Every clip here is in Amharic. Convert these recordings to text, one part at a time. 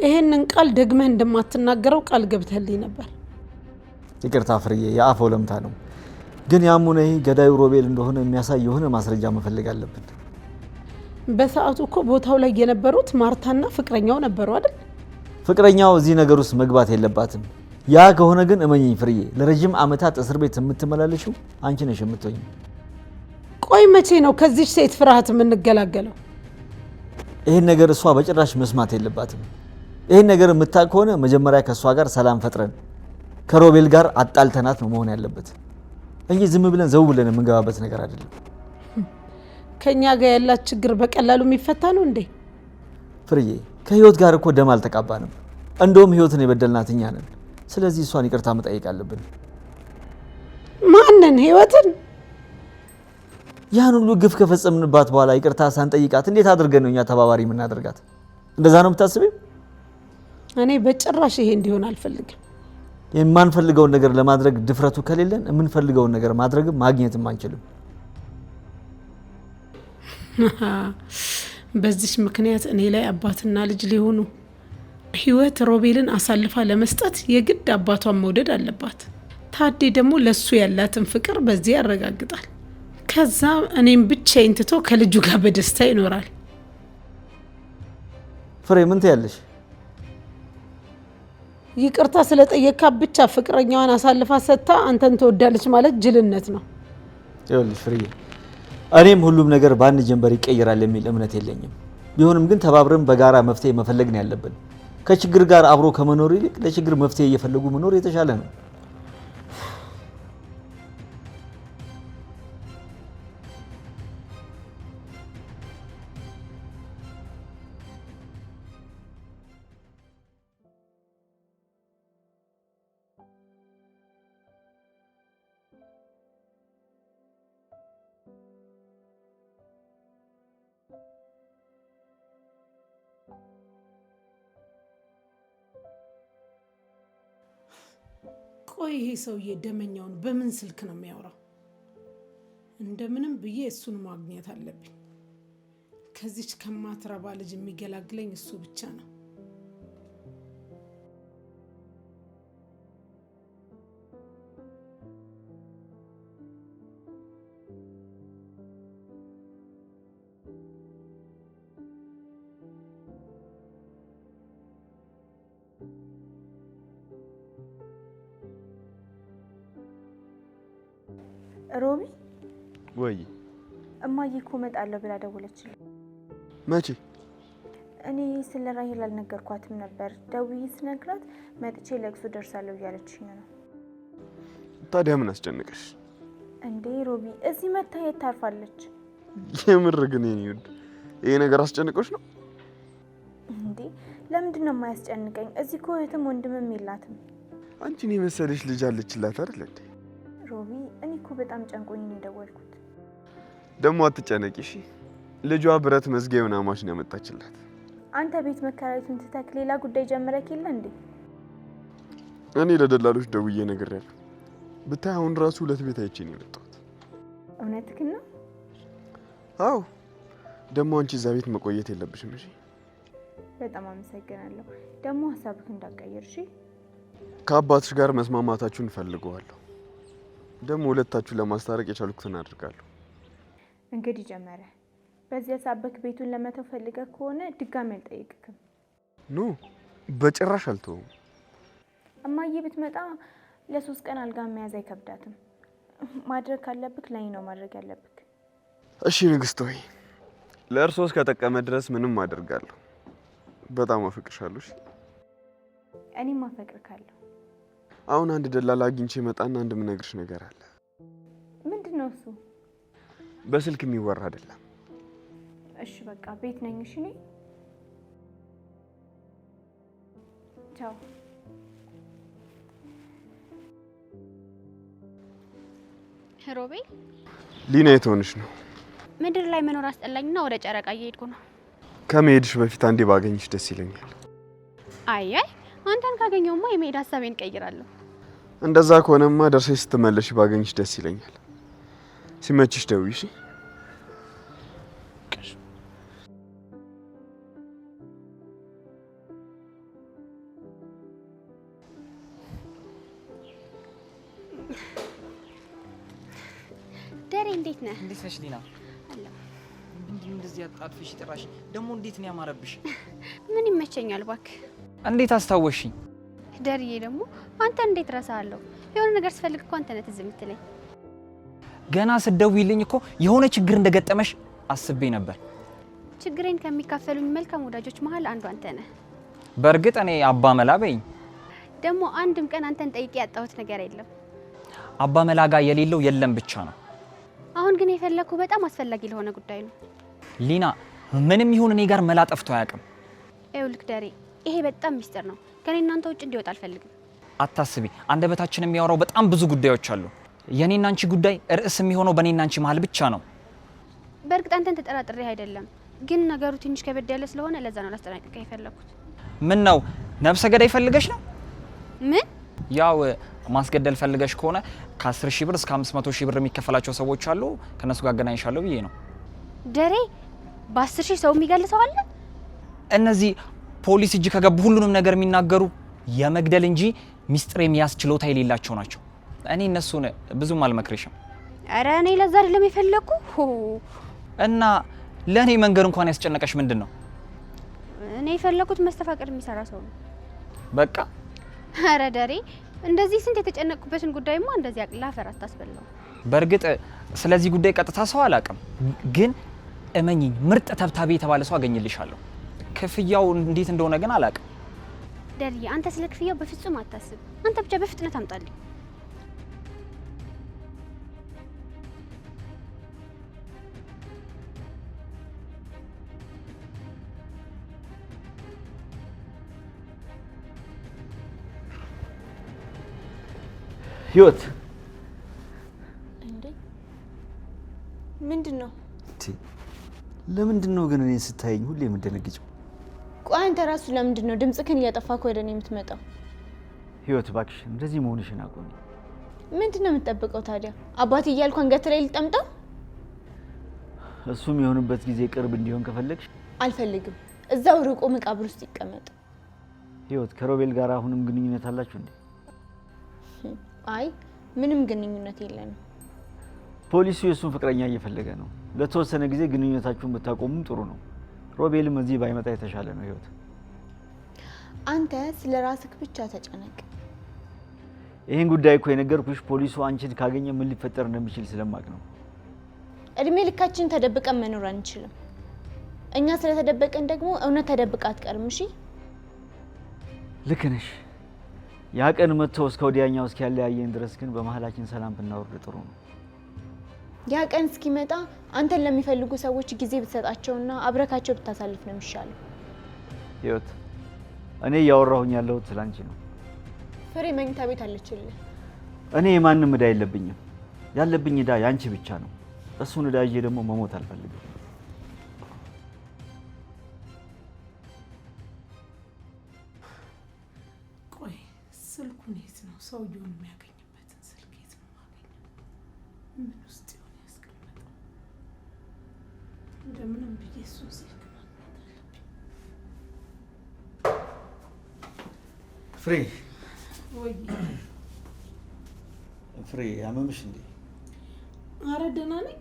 ይሄንን ቃል ደግመህ እንደማትናገረው ቃል ገብተህልኝ ነበር። ይቅርታ ፍርዬ፣ የአፍ ወለምታ ነው። ግን ያሙነ ገዳዩ ሮቤል እንደሆነ የሚያሳይ የሆነ ማስረጃ መፈለግ አለብን። በሰዓቱ እኮ ቦታው ላይ የነበሩት ማርታና ፍቅረኛው ነበሩ አይደል? ፍቅረኛው እዚህ ነገር ውስጥ መግባት የለባትም። ያ ከሆነ ግን እመኚኝ ፍርዬ፣ ለረጅም ዓመታት እስር ቤት የምትመላለሽው አንቺ ነሽ የምትሆኝ። ቆይ መቼ ነው ከዚህ ሴት ፍርሃት የምንገላገለው? ይሄን ነገር እሷ በጭራሽ መስማት የለባትም። ይሄን ነገር የምታውቅ ከሆነ መጀመሪያ ከእሷ ጋር ሰላም ፈጥረን ከሮቤል ጋር አጣልተናት ነው መሆን ያለበት እንጂ ዝም ብለን ዘው ብለን የምንገባበት ነገር አይደለም። ከኛ ጋር ያላት ችግር በቀላሉ የሚፈታ ነው እንዴ? ፍርዬ፣ ከህይወት ጋር እኮ ደም አልተቃባንም። እንደውም ህይወትን የበደልናት እኛ ነን። ስለዚህ እሷን ይቅርታ መጠየቅ አለብን። ማንን? ህይወትን? ያን ሁሉ ግፍ ከፈጸምንባት በኋላ ይቅርታ ሳንጠይቃት እንዴት አድርገን ነው እኛ ተባባሪ የምናደርጋት? እንደዛ ነው የምታስቢው? እኔ በጭራሽ ይሄ እንዲሆን አልፈልግም። የማንፈልገውን ነገር ለማድረግ ድፍረቱ ከሌለን የምንፈልገውን ነገር ማድረግም ማግኘትም አንችልም። በዚህ ምክንያት እኔ ላይ አባትና ልጅ ሊሆኑ ህይወት ሮቤልን አሳልፋ ለመስጠት የግድ አባቷን መውደድ አለባት። ታዴ ደግሞ ለሱ ያላትን ፍቅር በዚህ ያረጋግጣል። ከዛ እኔም ብቻዬን ትቶ ከልጁ ጋር በደስታ ይኖራል። ፍሬ ምን ትያለሽ? ይቅርታ ስለጠየካ ብቻ ፍቅረኛዋን አሳልፋ ሰጥታ አንተን ትወዳለች ማለት ጅልነት ነው። ይኸውልሽ ፍሬ፣ እኔም ሁሉም ነገር በአንድ ጀንበር ይቀየራል የሚል እምነት የለኝም። ቢሆንም ግን ተባብረን በጋራ መፍትሄ መፈለግ ነው ያለብን። ከችግር ጋር አብሮ ከመኖር ይልቅ ለችግር መፍትሄ እየፈለጉ መኖር የተሻለ ነው። ቆይ ይሄ ሰውዬ ደመኛውን በምን ስልክ ነው የሚያወራው? እንደምንም ብዬ እሱን ማግኘት አለብኝ። ከዚች ከማትረባ ልጅ የሚገላግለኝ እሱ ብቻ ነው። ሮቢ ወይ እማዬ እኮ እመጣለሁ ብላ ደወለችልኝ። መቼ? እኔ ስለ ራሄል አልነገርኳትም ነበር። ደውዬ ስነግራት መጥቼ ለቅሶ ደርሳለሁ እያለችኝ ነው። ታዲያ ምን አስጨነቀሽ እንዴ? ሮቢ እዚህ መታ የት ታርፋለች? የምር ግን የኔ ውድ ይሄ ነገር አስጨንቆሽ ነው እንዴ? ለምንድን ነው የማያስጨንቀኝ? እዚህ እኮ እህትም ወንድምም የላትም። አንቺን የመሰለሽ ልጅ አለችላት አይደል እንዴ? ሮቢ እኔ እኮ በጣም ጨንቆኝ ነው የደወልኩት። ደግሞ አትጨነቂ እሺ። ልጇ ብረት መዝጊያውን አማች ነው ያመጣችላት። አንተ ቤት መከራየቱን ትተክ ሌላ ጉዳይ ጀመረክ የለ እንዴ? እኔ ለደላሎች ደውዬ ነግሬያለሁ። ብታይ አሁን ራሱ ሁለት ቤት አይቼ ነው የመጣሁት። እውነትህን ነው? አዎ። ደግሞ አንቺ እዛ ቤት መቆየት የለብሽም እሺ። በጣም አመሰግናለሁ። ደግሞ ሀሳብክ እንዳትቀይር እሺ። ከአባትሽ ጋር መስማማታችሁን እፈልገዋለሁ። ደግሞ ሁለታችሁን ለማስታረቅ የቻልኩትን አድርጋለሁ። እንግዲህ ጀመረ። በዚያ ሳበክ ቤቱን ለመተው ፈልገህ ከሆነ ድጋሚ አልጠይቅክም። ኖ በጭራሽ አልተውም። እማዬ ብትመጣ ለ3 ቀን አልጋ መያዝ አይከብዳትም። ማድረግ ካለብክ ላይ ነው ማድረግ ያለብክ። እሺ ንግስት ሆይ፣ ለእርሶ እስከጠቀመ ድረስ ምንም አደርጋለሁ። በጣም አፈቅርሻለሁ። እኔም አፈቅርካለሁ። አሁን አንድ ደላላ አግኝቼ መጣና አንድ ምነግርሽ ነገር አለ። ምንድነው እሱ? በስልክ የሚወራ አይደለም። እሺ በቃ ቤት ነኝ። እሺ ነኝ። ቻው። ሮቤል ሊና የት ሆነሽ ነው? ምድር ላይ መኖር አስጠላኝና ወደ ጨረቃ እየሄድኩ ነው። ከመሄድሽ በፊት አንዴ ባገኝሽ ደስ ይለኛል። አይ አንተን ካገኘውማ የመሄድ ሀሳቤን ቀይራለሁ። እንደዛ ከሆነማ ደርሰሽ ስትመለሽ ባገኝሽ ደስ ይለኛል። ሲመችሽ ደውዪ እሺ። ደሬ እንዴት ነህ? እንዴት ነሽ ሊና? አለ ምንድነው እንደዚህ አጥፍሽ ጥራሽ? ደግሞ እንዴት ነው ያማረብሽ? ምን ይመቸኛል እባክህ። እንዴት አስታወሽኝ? ደርዬ ደግሞ አንተ እንዴት ረሳለሁ? የሆነ ነገር ስፈልግ እኮ አንተ ነህ ትዝ የምትለኝ። ገና ስትደውይልኝ እኮ የሆነ ችግር እንደገጠመሽ አስቤ ነበር። ችግሬን ከሚካፈሉኝ መልካም ወዳጆች መሀል አንዱ አንተ ነህ። በእርግጥ እኔ አባ መላ በይኝ። ደግሞ አንድም ቀን አንተን ጠይቄ ያጣሁት ነገር የለም። አባ መላ ጋር የሌለው የለም ብቻ ነው። አሁን ግን የፈለኩ በጣም አስፈላጊ ለሆነ ጉዳይ ነው። ሊና ምንም ይሁን እኔ ጋር መላ ጠፍቶ አያውቅም። ይኸውልህ ደሬ፣ ይሄ በጣም ሚስጥር ነው። ከኔ እናንተ ውጭ እንዲወጣ አልፈልግም። አታስቢ፣ አንደበታችን የሚያወራው በጣም ብዙ ጉዳዮች አሉ። የኔና አንቺ ጉዳይ ርዕስ የሚሆነው በኔና አንቺ መሀል ብቻ ነው። በእርግጥ አንተን ተጠራጥሬ አይደለም፣ ግን ነገሩ ትንሽ ከበድ ያለ ስለሆነ ለዛ ነው ላስጠናቅቅህ የፈለኩት። ምን ነው ነፍሰ ገዳይ ፈልገሽ ነው? ምን? ያው ማስገደል ፈልገሽ ከሆነ ከ10,000 ብር እስከ 500,000 ብር የሚከፈላቸው ሰዎች አሉ። ከነሱ ጋር አገናኝሻለሁ ብዬ ነው። ደሬ በ10,000 ሰው የሚገል ሰው አለ? እነዚህ ፖሊስ እጅ ከገቡ ሁሉንም ነገር የሚናገሩ የመግደል እንጂ ሚስጥር የሚያዝ ችሎታ የሌላቸው ናቸው። እኔ እነሱን ብዙም አልመክርሽም። አረ እኔ ለዛ አይደለም የፈለኩ። እና ለኔ መንገር እንኳን ያስጨነቀሽ ምንድነው? እኔ የፈለኩት መስተፋቅር የሚሰራ ሰው ነው። በቃ አረ ደሬ እንደዚህ ስንት የተጨነቅኩበትን ጉዳይማ እንደዚህ አቅላ ፈራ አታስበላው። በእርግጥ ስለዚህ ጉዳይ ቀጥታ ሰው አላውቅም፣ ግን እመኚኝ ምርጥ ተብታቢ የተባለ ሰው አገኝልሻለሁ። ክፍያው እንዴት እንደሆነ ግን አላውቅም። ደርዬ አንተ ስለ ክፍያው በፍጹም አታስብ። አንተ ብቻ በፍጥነት አምጣልኝ። ህይወት እንዴ ምንድነው? ለምንድን ነው ግን እኔን ስታየኝ ሁሌ የምትደነግጭው? ቆይ አንተ ራሱ ለምንድን ነው ድምጽህን እያጠፋህ ወደ እኔ የምትመጣው? ህይወት እባክሽ እንደዚህ መሆንሽን አቆሚ። ምንድነው የምትጠብቀው ታዲያ? አባቴ እያልኩ አንገት ላይ ልጠምጠው? እሱም የሆነበት ጊዜ ቅርብ እንዲሆን ከፈለግሽ አልፈልግም። እዛው ርቆ መቃብር ውስጥ ይቀመጥ። ህይወት ከሮቤል ጋር አሁንም ግንኙነት አላችሁ እንዴ? አይ ምንም ግንኙነት የለንም። ፖሊሱ የሱን ፍቅረኛ እየፈለገ ነው። ለተወሰነ ጊዜ ግንኙነታችሁን ብታቆሙም ጥሩ ነው። ሮቤልም እዚህ ባይመጣ የተሻለ ነው። ህይወት አንተ ስለ ራስህ ብቻ ተጨነቅ። ይሄን ጉዳይ እኮ የነገርኩሽ ፖሊሱ አንቺን ካገኘ ምን ሊፈጠር እንደሚችል ስለማቅ ነው። እድሜ ልካችን ተደብቀን መኖር አንችልም። እኛ ስለተደበቀን ደግሞ እውነት ተደብቃ አትቀርም። እሺ ልክ ነሽ። ያ ቀን መጥቶ እስከ ወዲያኛው እስኪያለያየን ድረስ ግን በመሀላችን ሰላም ብናወርድ ጥሩ ነው። ያ ቀን እስኪመጣ አንተን ለሚፈልጉ ሰዎች ጊዜ ብትሰጣቸውና አብረካቸው ብታሳልፍ ነው የሚሻለው። ህይወት እኔ እያወራሁኝ ያለሁት ስላንቺ ነው። ፍሬ መኝታ ቤት አለችልህ። እኔ የማንም ዕዳ የለብኝም። ያለብኝ ዕዳ ያንቺ ብቻ ነው። እሱን ዕዳ ይዤ ደግሞ መሞት አልፈልግም። ቆይ ስልኩን የት ነው? ሰውየውን የሚያገኝበትን ስልክ የት ነው የማገኘው? ምን ውስጥ ይሆን ያስቀመጠው? እንደምንም ብዬ እሱን ስልክ ማግኘት አለብኝ። ፍሬ ወይ ፍሬ አመምሽ እንዴ? አረ ደህና ነኝ።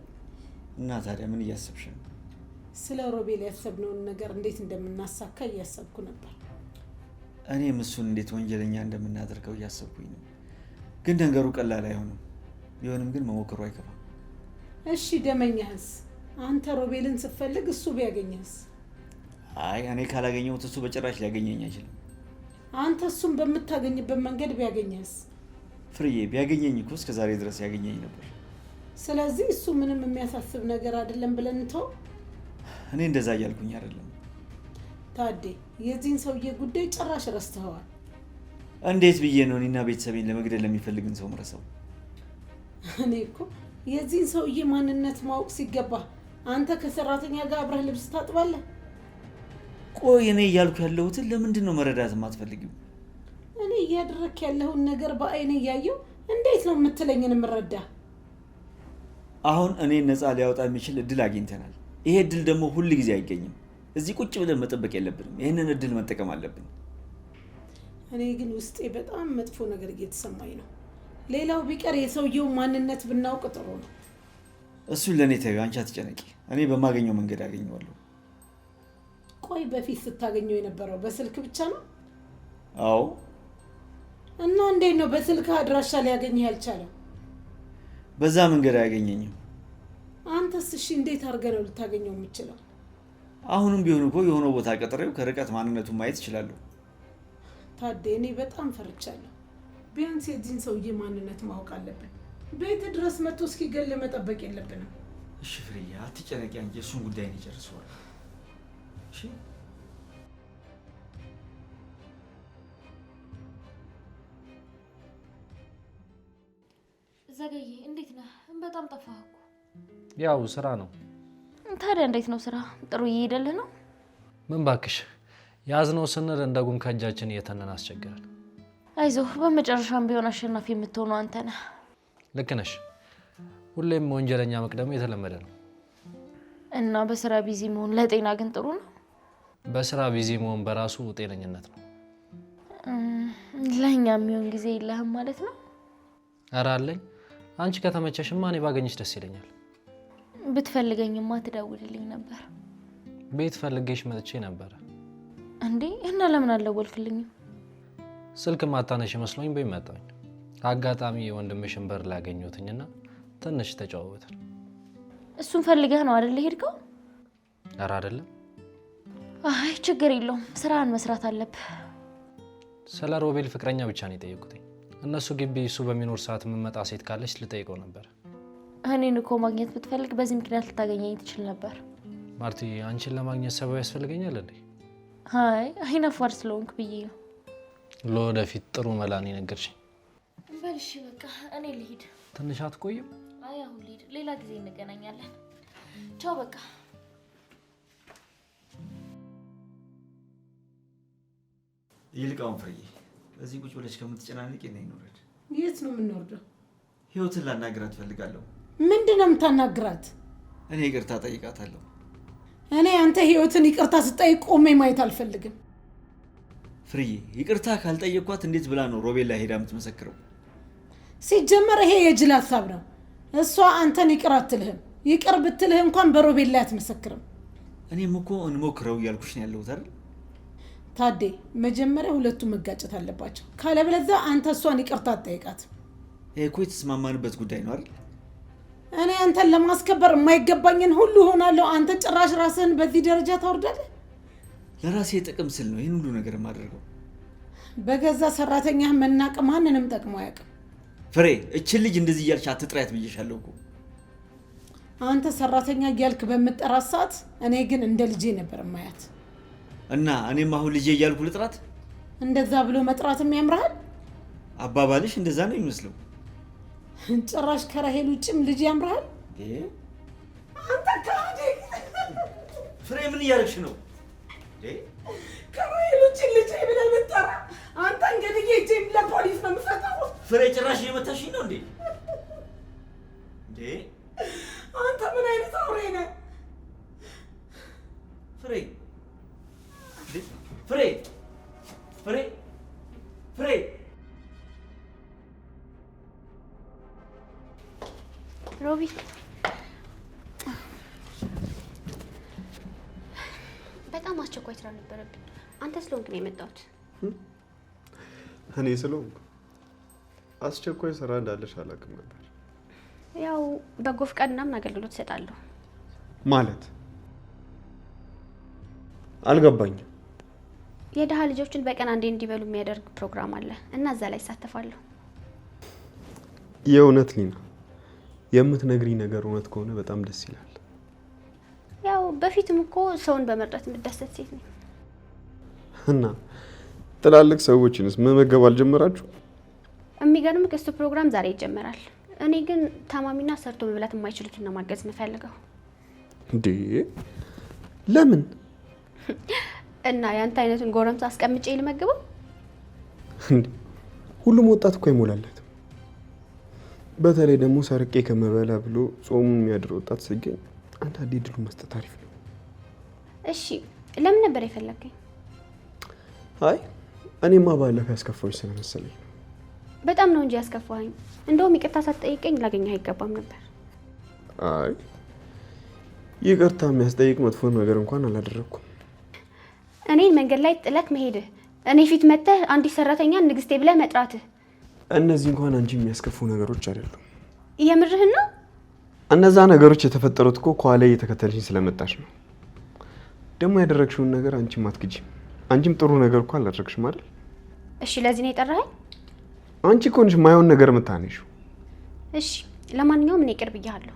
እና ታዲያ ምን እያሰብሽ ነው? ስለ ሮቤል ያሰብነውን ነገር እንዴት እንደምናሳካ እያሰብኩ ነበር። እኔም እሱን እንዴት ወንጀለኛ እንደምናደርገው እያሰብኩኝ ነው። ግን ነገሩ ቀላል አይሆንም። ቢሆንም ግን መሞከሩ አይከፋም። እሺ ደመኛህስ? አንተ ሮቤልን ስትፈልግ እሱ ቢያገኘህስ? አይ እኔ ካላገኘሁት እሱ በጭራሽ ሊያገኘኝ አይችልም። አንተ እሱን በምታገኝበት መንገድ ቢያገኘህስ? ፍሬዬ ቢያገኘኝ እኮ እስከ ዛሬ ድረስ ያገኘኝ ነበር። ስለዚህ እሱ ምንም የሚያሳስብ ነገር አይደለም ብለን እንተው። እኔ እንደዛ እያልኩኝ አይደለም። ታዴ የዚህን ሰውዬ ጉዳይ ጭራሽ ረስተዋል። እንዴት ብዬ ነው እኔና ቤተሰቤን ለመግደል ለሚፈልግን ሰው ምረሰው? እኔ እኮ የዚህን ሰውዬ ማንነት ማወቅ ሲገባ አንተ ከሰራተኛ ጋር አብረህ ልብስ ታጥባለህ። ቆይ እኔ እያልኩ ያለሁትን ለምንድን ነው መረዳት የማትፈልጊው? እኔ እያደረክ ያለውን ነገር በአይኔ እያየው እንዴት ነው የምትለኝን የምረዳ? አሁን እኔ ነፃ ሊያወጣ የሚችል እድል አግኝተናል። ይሄ እድል ደግሞ ሁል ጊዜ አይገኝም። እዚህ ቁጭ ብለን መጠበቅ የለብንም። ይሄንን እድል መጠቀም አለብን። እኔ ግን ውስጤ በጣም መጥፎ ነገር እየተሰማኝ ነው። ሌላው ቢቀር የሰውየው ማንነት ብናውቅ ጥሩ ነው። እሱን ለእኔ ተይው፣ አንቺ አትጨነቂ። እኔ በማገኘው መንገድ አገኘዋለሁ። ቆይ በፊት ስታገኘው የነበረው በስልክ ብቻ ነው? አዎ። እና እንዴት ነው በስልክ አድራሻ ሊያገኝህ ያልቻለው? በዛ መንገድ አያገኘኝም። አንተስ እሺ እንዴት አድርገህ ነው ልታገኘው የምችለው? አሁንም ቢሆን እኮ የሆነ ቦታ ቀጥሬው ከርቀት ማንነቱን ማየት እችላለሁ። ታዴ እኔ በጣም ፈርቻለሁ። ቢያንስ የዚህን ሰውዬ ማንነት ማወቅ አለብን። ቤት ድረስ መጥቶ እስኪገል መጠበቅ የለብንም። እሺ ፍሬዬ አትጨነቂ፣ አንቺ እሱን ጉዳይ ነው ጨርሰዋል። እሺ ዘገዬ እንዴት ነህ? በጣም ጠፋህ እኮ። ያው ስራ ነው። ታዲያ እንዴት ነው ስራ? ጥሩ እየሄደልህ ነው? ምን ባክሽ ያዝነው ስንል እንደ ጉም ከእጃችን እየተነን አስቸገረን። አይዞህ በመጨረሻም ቢሆን አሸናፊ የምትሆነው አንተ ነህ። ልክ ነሽ። ሁሌም ወንጀለኛ መቅደሙ የተለመደ ነው። እና በስራ ቢዚ መሆን ለጤና ግን ጥሩ ነው? በስራ ቢዚ መሆን በራሱ ጤነኝነት ነው። ለእኛ የሚሆን ጊዜ የለህም ማለት ነው? ኧረ አለኝ። አንቺ ከተመቸሽማ እኔ ባገኝሽ ደስ ይለኛል። ብትፈልገኝማ ትደውልልኝ ነበር። ቤት ፈልጌሽ መጥቼ ነበረ። እንዴ እና ለምን አልደወልክልኝም? ስልክ ማታነሽ መስሎኝ በይ መጣኝ። አጋጣሚ ወንድምሽን በር ላይ አገኘሁትና ትንሽ ተጨዋወትን። እሱን ፈልገህ ነው አይደል ሄድከው? ኧረ አይደለም። አይ ችግር የለውም፣ ስራን መስራት አለብህ። ስለ ሮቤል ፍቅረኛ ብቻ ነው የጠየቁት። እነሱ ግቢ እሱ በሚኖር ሰዓት የምመጣ ሴት ካለች ልጠይቀው ነበር። እኔን እኮ ማግኘት ብትፈልግ በዚህ ምክንያት ልታገኘኝ ትችል ነበር። ማርቲ አንቺን ለማግኘት ሰበብ ያስፈልገኛል እንዴ? አይ አይናፋር ስለሆንክ ብዬ ነው። ለወደፊት ጥሩ መላን ነገርሽኝ። በል እሺ በቃ እኔ ልሂድ። ትንሽ አትቆይም? አይ አሁን ልሂድ፣ ሌላ ጊዜ እንገናኛለን። ቻው በቃ። ይልቃውን ፍሬዬ እዚህ ቁጭ ብለሽ ከምትጨናነቂ ነኝ እንውረድ። የት ነው የምንወርደው? ህይወትን ላናግራት ፈልጋለሁ። ምንድን ነው የምታናግራት? እኔ ይቅርታ ጠይቃታለሁ። እኔ አንተ ህይወትን ይቅርታ ስጠይቅ ቆሜ ማየት አልፈልግም። ፍሬዬ ይቅርታ ካልጠየቅኳት እንዴት ብላ ነው ሮቤል ላይ ሄዳ የምትመሰክረው? ሲጀመር ይሄ የጅል ሀሳብ ነው። እሷ አንተን ይቅር አትልህም። ይቅር ብትልህ እንኳን በሮቤል ላይ አትመሰክርም። እኔም እኮ እንሞክረው እያልኩሽ ነው ያለሁት አይደል? ታዴ መጀመሪያ ሁለቱም መጋጨት አለባቸው። ካለበለዚያ አንተ እሷን ይቅርታ አትጠይቃት። ይሄ እኮ የተስማማንበት ጉዳይ ነው አይደል? እኔ አንተን ለማስከበር የማይገባኝን ሁሉ ሆናለሁ። አንተ ጭራሽ ራስህን በዚህ ደረጃ ታወርዳለህ? ለራሴ ጥቅም ስል ነው ይህን ሁሉ ነገር የማደርገው። በገዛ ሰራተኛህ መናቅ ማንንም ጠቅሞ አያውቅም። ፍሬ እችን ልጅ እንደዚህ እያልሽ አትጥሪያት ብዬሻለሁ እኮ። አንተ ሰራተኛ እያልክ በምጠራት ሰዓት እኔ ግን እንደ ልጄ ነበር ማያት። እና እኔም አሁን ልጄ እያልኩ ልጥራት? እንደዛ ብሎ መጥራትም ያምርሃል? አባባልሽ እንደዛ ነው የሚመስለው። ጭራሽ ከራሄል ውጭም ልጅ ያምርሃል? አንተ ካዲ! ፍሬ ምን እያደረግሽ ነው? ከራሄል ውጭ ልጅ ብለህ መጠራ? አንተ እንግዲህ እጄን ለፖሊስ ነው የምሰጠው። ፍሬ ጭራሽ እየመታሽኝ ነው እንዴ? አንተ ምን አይነት አውሬ ነህ? ፍሬ ፍሬ ፍሬ ፍሬ ሮቢ በጣም አስቸኳይ ስራ ነበረብኝ። አንተ ስለሆንክ ነው የመጣሁት። እኔ ስለሆንኩ አስቸኳይ ስራ እንዳለሽ አላውቅም ነበር። ያው በጎ ፈቃድ ምናምን አገልግሎት እሰጣለሁ። ማለት አልገባኝም። የድሃ ልጆችን በቀን አንዴ እንዲበሉ የሚያደርግ ፕሮግራም አለ እና እዛ ላይ እሳተፋለሁ። የእውነት ሊና የምትነግሪኝ ነገር እውነት ከሆነ በጣም ደስ ይላል። ያው በፊትም እኮ ሰውን በመርዳት የምደሰት ሴት ነኝ። እና ትላልቅ ሰዎችንስ መመገብ አልጀመራችሁ? የሚገርም ከሱ ፕሮግራም ዛሬ ይጀመራል። እኔ ግን ታማሚና ሰርቶ መብላት የማይችሉትን ነው ማገዝ የምፈልገው። እንዴ ለምን? እና ያንተ አይነቱን ጎረምሳ አስቀምጬ ልመግበው? እንዴ ሁሉም ወጣት እኮ አይሞላለት። በተለይ ደግሞ ሰርቄ ከመበላ ብሎ ጾሙ የሚያድር ወጣት ሲገኝ አንዳንዴ ድሉ መስጠት አሪፍ ነው። እሺ ለምን ነበር የፈለከኝ? አይ እኔማ ባለፈው ያስከፋሁሽ ስለመሰለኝ። በጣም ነው እንጂ ያስከፋኸኝ። እንደውም ይቅርታ ሳትጠይቀኝ ላገኘህ አይገባም ነበር። አይ ይቅርታ የሚያስጠይቅ መጥፎ ነገር እንኳን አላደረኩም። እኔን መንገድ ላይ ጥለክ መሄድህ፣ እኔ ፊት መተህ አንዲት ሰራተኛ ንግስቴ ብለህ መጥራትህ፣ እነዚህ እንኳን አንቺ የሚያስከፉ ነገሮች አይደሉም። የምርህን ነው? እነዛ ነገሮች የተፈጠሩት እኮ ከኋላ እየተከተልሽኝ ስለመጣሽ ነው። ደግሞ ያደረግሽውን ነገር አንቺም አትግጂም። አንቺም ጥሩ ነገር እኮ አላደረግሽም አይደል? እሺ ለዚህ ነው የጠራኸኝ? አንቺ እኮ ነሽ ማይሆን ነገር የምታነሺው። እሺ ለማንኛውም እኔ ቅርብ ብያለሁ።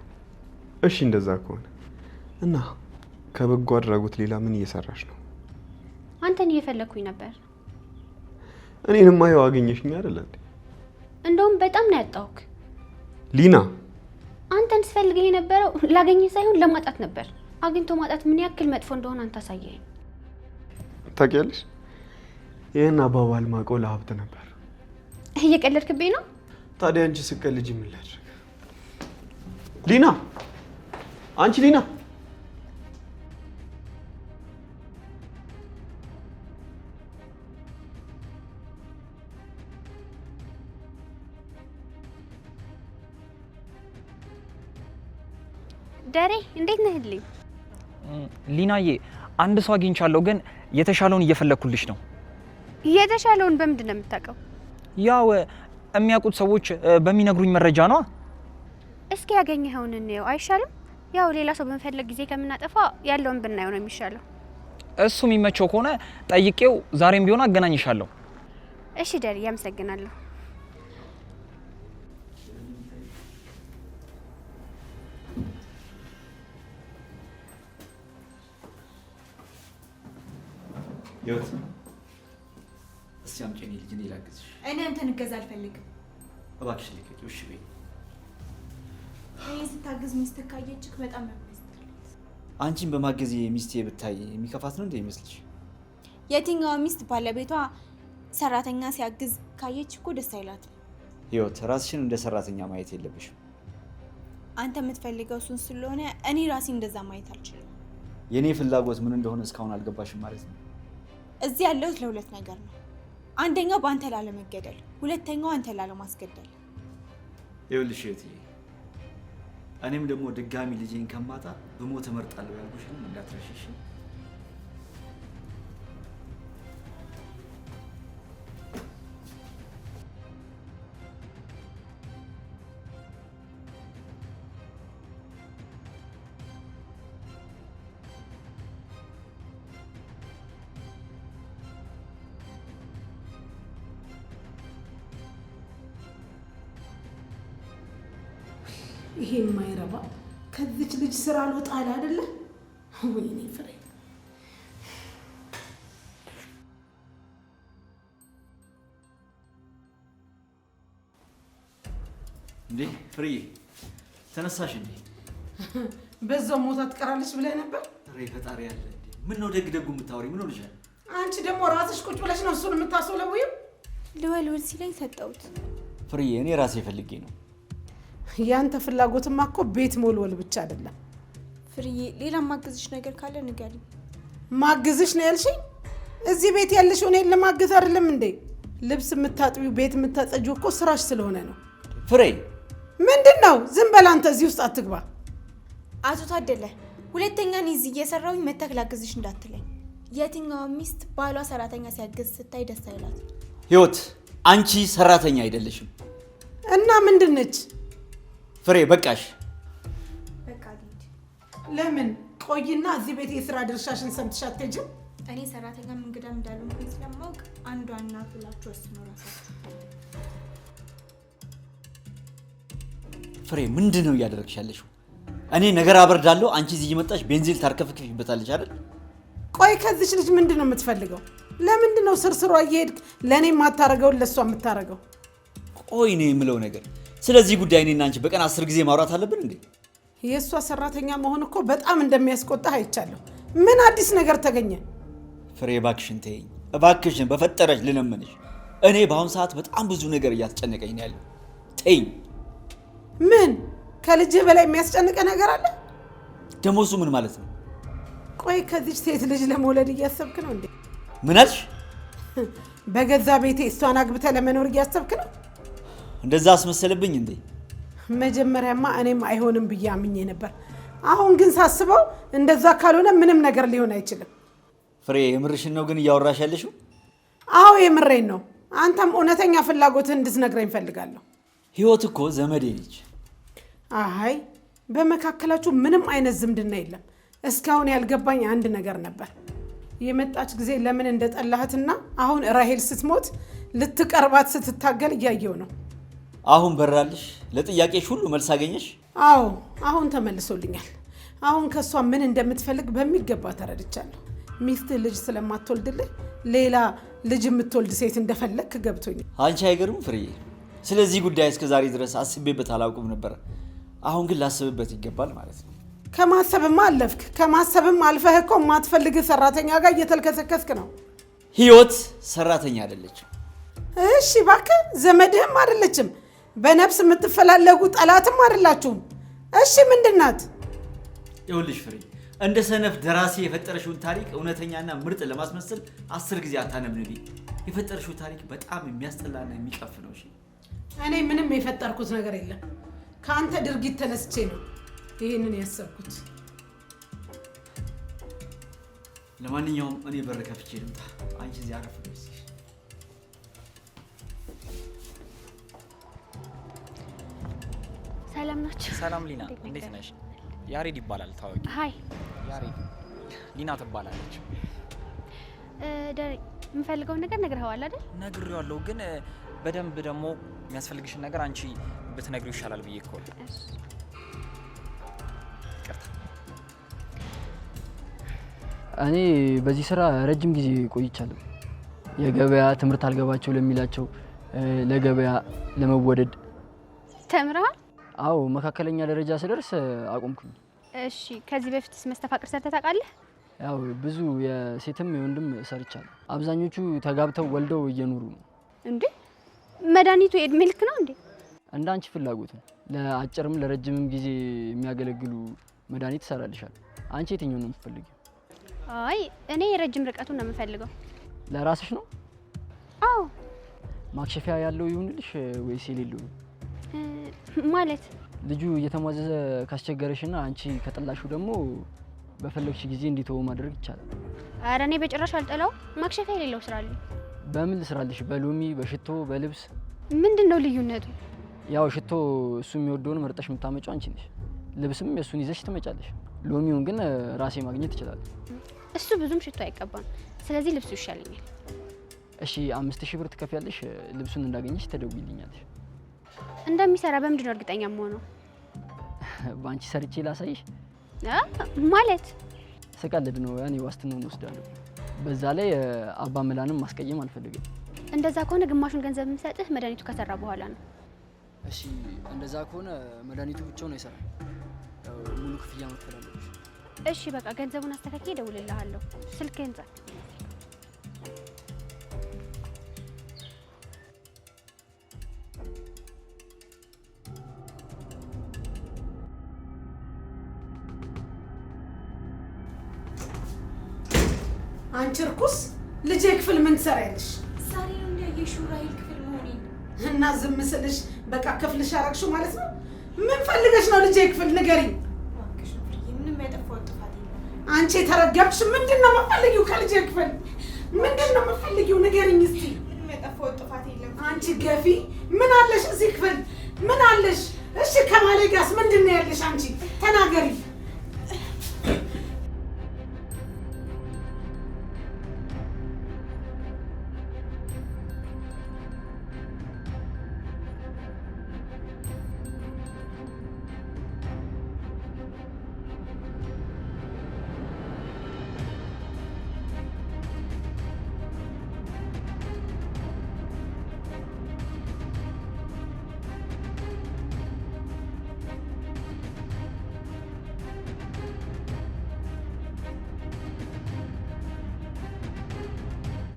እሺ እንደዛ ከሆነ እና ከበጎ አድራጎት ሌላ ምን እየሰራሽ ነው? አንተን እየፈለኩኝ ነበር። እኔንማ ያው አገኘሽኝ አይደል እንዴ? እንደውም በጣም ነው ያጣሁክ ሊና። አንተን ስፈልግህ የነበረው ላገኘህ ሳይሆን ለማጣት ነበር። አግኝቶ ማጣት ምን ያክል መጥፎ እንደሆነ አንተ አሳየኸኝ። ታውቂያለሽ፣ ይህን አባባል ማውቀው ለሀብት ነበር። እየቀለድክብኝ ነው? ታዲያ አንቺ ስትቀልጂ ምን ላድርግ? ሊና፣ አንቺ ሊና፣ ደሬ እንዴት ነህልኝ? ሊናዬ አንድ ሰው አግኝቻለሁ፣ ግን የተሻለውን እየፈለኩልሽ ነው። የተሻለውን በምንድን ነው የምታውቀው? ያው የሚያውቁት ሰዎች በሚነግሩኝ መረጃ ነው። እስኪ ያገኘኸውን እንየው አይሻልም? ያው ሌላ ሰው በመፈለግ ጊዜ ከምናጠፋ ያለውን ብናየው ነው የሚሻለው። እሱ የሚመቸው ከሆነ ጠይቄው ዛሬም ቢሆን አገናኝሻለሁ። እሺ ደሬ፣ ያመሰግናለሁ። ህይወት እስቲ አምጪኝ ልጅ እኔ ላግዝሽ። እኔ አንተን እገዛ አልፈልግም። እባክሽ ልቀቂው እሺ በይ። እኔ ስታግዝ ሚስት ካየችክ በጣም ነው የሚያስጠላው። አንቺን በማገዝ ሚስቴ ብታይ የሚከፋት ነው እንዴ ይመስልሽ? የትኛዋ ሚስት ባለቤቷ ሰራተኛ ሲያግዝ ካየች እኮ ደስ አይላትም። ህይወት ራስሽን እንደ ሰራተኛ ማየት የለብሽም። አንተ የምትፈልገው እሱን ስለሆነ እኔ ራሴ እንደዛ ማየት አልችልም። የኔ ፍላጎት ምን እንደሆነ እስካሁን አልገባሽም ማለት ነው። እዚህ ያለሁት ለሁለት ነገር ነው። አንደኛው በአንተ ላለመገደል፣ ሁለተኛው አንተ ላለማስገደል። ይኸውልሽ እህቴ፣ እኔም ደግሞ ድጋሚ ልጄን ከማጣ ብሞት እመርጣለሁ ያልኩሽን እንዳትረሺሽ። ይሄ የማይረባ ከዚች ልጅ ስራ አልወጣ አለ አይደለ? ወይኔ ፍሬ፣ እንዴ ፍሬ ተነሳሽ እንዴ? በዛው ሞታ ትቀራለች ብለህ ነበር? ፍሬ ፈጣሪ ያለ እንዴ! ምን ነው ደግ ደጉ የምታወሪ? ምን ሆነሻል? አንቺ ደግሞ ራስሽ ቁጭ ብለሽ ነው እሱን የምታስወለውይው? ልወልወል ሲለኝ ሰጠሁት። ፍሬ እኔ ራሴ ፈልጌ ነው። ያንተ ፍላጎትማ እኮ ቤት ሞልወል ብቻ አይደለም። ፍርዬ፣ ሌላ ማግዝሽ ነገር ካለ ንገሪኝ። ማግዝሽ ነው ያልሽኝ? እዚህ ቤት ያለሽው እኔን ለማገዝ አይደለም እንዴ? ልብስ የምታጥቢው ቤት የምታጸጂው እኮ ስራሽ ስለሆነ ነው። ፍሬ ምንድን ነው? ዝም በል አንተ፣ እዚህ ውስጥ አትግባ። አቶ ታደለ፣ ሁለተኛ እኔ እዚህ እየሰራሁኝ መተክ ላግዝሽ እንዳትለኝ። የትኛዋ ሚስት ባሏ ሰራተኛ ሲያግዝ ስታይ ደስ አይላት? ህይወት፣ አንቺ ሰራተኛ አይደለሽም። እና ምንድን ነች? ፍሬ በቃሽ። በቃ ልሂድ። ለምን? ቆይና እዚህ ቤት የስራ ድርሻሽን ሰምተሽ አትሄጂም? እኔ ሰራተኛም እንግዳም እንዳልሆንኩኝ ስለማውቅ አንዷ እናት ብላችሁ ወስኑ ራሳችሁ። ፍሬ ምንድን ነው እያደረግሽ ያለሽው? እኔ ነገር አበርዳለሁ፣ አንቺ እዚህ እየመጣሽ ቤንዚል ታርከፍክፊበታለሽ አይደል? ቆይ ከዚች ልጅ ምንድን ነው የምትፈልገው? ለምንድን ነው ስርስሯ እየሄድክ ለእኔ የማታረገውን ለእሷ የምታረገው? ቆይ እኔ የምለው ነገር ስለዚህ ጉዳይ እኔና አንቺ በቀን 10 ጊዜ ማውራት አለብን እንዴ? የእሷ ሰራተኛ መሆን እኮ በጣም እንደሚያስቆጣህ አይቻለሁ። ምን አዲስ ነገር ተገኘ? ፍሬ እባክሽን ተይኝ፣ እባክሽን በፈጠረሽ ልለምንሽ። እኔ በአሁኑ ሰዓት በጣም ብዙ ነገር እያስጨነቀኝ ነው ያለው። ተይኝ። ምን ከልጅህ በላይ የሚያስጨንቀ ነገር አለ? ደግሞ እሱ ምን ማለት ነው? ቆይ ከዚች ሴት ልጅ ለመውለድ እያሰብክ ነው እንዴ? ምን አልሽ? በገዛ ቤቴ እሷን አግብተህ ለመኖር እያሰብክ ነው? እንደዛ አስመሰለብኝ እንዴ? መጀመሪያማ እኔም አይሆንም ብዬ አምኜ ነበር። አሁን ግን ሳስበው እንደዛ ካልሆነ ምንም ነገር ሊሆን አይችልም። ፍሬ የምርሽን ነው ግን እያወራሽ ያለሽው? አዎ የምሬን ነው። አንተም እውነተኛ ፍላጎትህን እንድትነግረኝ እፈልጋለሁ። ህይወት እኮ ዘመዴ ነች። አይ በመካከላችሁ ምንም አይነት ዝምድና የለም። እስካሁን ያልገባኝ አንድ ነገር ነበር። የመጣች ጊዜ ለምን እንደጠላህትና አሁን ራሄል ስትሞት ልትቀርባት ስትታገል እያየው ነው። አሁን በራልሽ? ለጥያቄሽ ሁሉ መልስ አገኘሽ? አዎ አሁን ተመልሶልኛል። አሁን ከሷ ምን እንደምትፈልግ በሚገባ ተረድቻለሁ። ሚስት ልጅ ስለማትወልድልህ ሌላ ልጅ የምትወልድ ሴት እንደፈለግክ ገብቶኛል። አንቺ አይገርም ፍሬዬ? ስለዚህ ጉዳይ እስከ ዛሬ ድረስ አስቤበት አላውቅም ነበር። አሁን ግን ላስብበት ይገባል ማለት ነው። ከማሰብም አለፍክ። ከማሰብም አልፈህ እኮ የማትፈልግ ሰራተኛ ጋር እየተልከሰከስክ ነው። ህይወት ሰራተኛ አይደለችም። እሺ እባክህ ዘመድህም አይደለችም። በነፍስ የምትፈላለጉ ጠላትም አይደላችሁም። እሺ ምንድናት? ይኸውልሽ ፍሬ፣ እንደ ሰነፍ ደራሲ የፈጠረሽውን ታሪክ እውነተኛና ምርጥ ለማስመሰል 10 ጊዜ አታነብንቢ። የፈጠረሽው ታሪክ በጣም የሚያስጠላና የሚቀፍ ነው። እሺ እኔ ምንም የፈጠርኩት ነገር የለም። ከአንተ ድርጊት ተነስቼ ነው ይህንን ያሰብኩት። ለማንኛውም እኔ በር ከፍቼ ልምጣ። አንቺ እዚህ አረፍ በይ። ሰላም ናችሁ? ሰላም ሊና፣ እንዴት ነሽ? ያሬድ ይባላል ታዋቂ። ሀይ ያሬድ፣ ሊና ትባላለች። ደሬ የምፈልገውን ነገር ነግረኸዋል አይደል? ነግሬዋለሁ፣ ግን በደንብ ደግሞ የሚያስፈልግሽን ነገር አንቺ ብትነግሪው ይሻላል ብዬ እኮ ነው። እኔ በዚህ ስራ ረጅም ጊዜ ቆይቻለሁ። የገበያ ትምህርት አልገባቸው ለሚላቸው ለገበያ ለመወደድ ተምረሃል? አዎ መካከለኛ ደረጃ ስደርስ አቆምኩኝ። እሺ ከዚህ በፊትስ መስተፋቅር ሰርተህ ታውቃለህ? ያው ብዙ የሴትም የወንድም ሰርቻለሁ። አብዛኞቹ ተጋብተው ወልደው እየኖሩ ነው። እንዴ መድኃኒቱ የእድሜ ልክ ነው እንዴ? እንዳንቺ ፍላጎት ነው። ለአጭርም ለረጅምም ጊዜ የሚያገለግሉ መድኃኒት እሰራልሻል። አንቺ የትኛውን ነው የምትፈልጊው? አይ እኔ የረጅም ርቀቱን ነው የምፈልገው። ለራስሽ ነው? አዎ። ማክሸፊያ ያለው ይሁንልሽ ወይስ የሌለው? ማለት ልጁ እየተሟዘዘ ካስቸገረሽና አንቺ ከጠላሹ ደግሞ በፈለግሽ ጊዜ እንዲተው ማድረግ ይቻላል። አረ እኔ በጭራሽ አልጠላው። ማክሸፊያ የሌለው ስራልኝ። በምን ልስራልሽ? በሎሚ፣ በሽቶ፣ በልብስ? ምንድነው ልዩነቱ? ያው ሽቶ እሱ የሚወደውን መርጠሽ የምታመጪው አንቺ ነሽ። ልብስም የሱን ይዘሽ ትመጫለሽ። ሎሚውን ግን ራሴ ማግኘት እችላለሁ። እሱ ብዙም ሽቶ አይቀባም። ስለዚህ ልብሱ ይሻለኛል። እሺ 5000 ብር ትከፍያለሽ። ልብሱን እንዳገኘሽ ተደውይልኛለሽ። እንደሚሰራ በምንድን ነው እርግጠኛ የምሆነው? ባንቺ ሰርቼ ላሳይሽ። ማለት ስቀልድ ነው። ያኔ ዋስትናውን ወስዳለሁ። በዛ ላይ አባ ምላንም ማስቀየም አልፈልግም። እንደዛ ከሆነ ግማሹን ገንዘብ የምሰጥህ መድኃኒቱ ከሰራ በኋላ ነው። እሺ እንደዛ ከሆነ መድኃኒቱ ብቻውን አይሰራም። ሙሉ ክፍያ መክፈል አለብሽ። እሺ በቃ ገንዘቡን አስተካክዬ እደውልልሃለሁ። ስልክህን ጻፍ። አንቺ እርኩስ ልጄ ክፍል ምን ትሰሪያለሽ? ዛሬ ነው እንዳየሽው ራሄል ክፍል መሆኔን እና ዝም ስልሽ በቃ ክፍልሽ አረግሽው ማለት ነው? ምን ፈልገሽ ነው ልጄ ክፍል ንገሪኝ። እባክሽ ነው ምንም ያጠፋው ጥፋት የለም። አንቺ የተረገምሽ ምንድነው የምትፈልጊው ከልጄ ክፍል? ምንድነው የምትፈልጊው ንገሪኝ እስቲ። ምንም ያጠፋው ጥፋት የለም። አንቺ ገፊ ምን አለሽ እዚህ ክፍል? ምን አለሽ? እሺ ከማሌ ጋርስ ምንድነው ያለሽ አንቺ? ተናገሪ።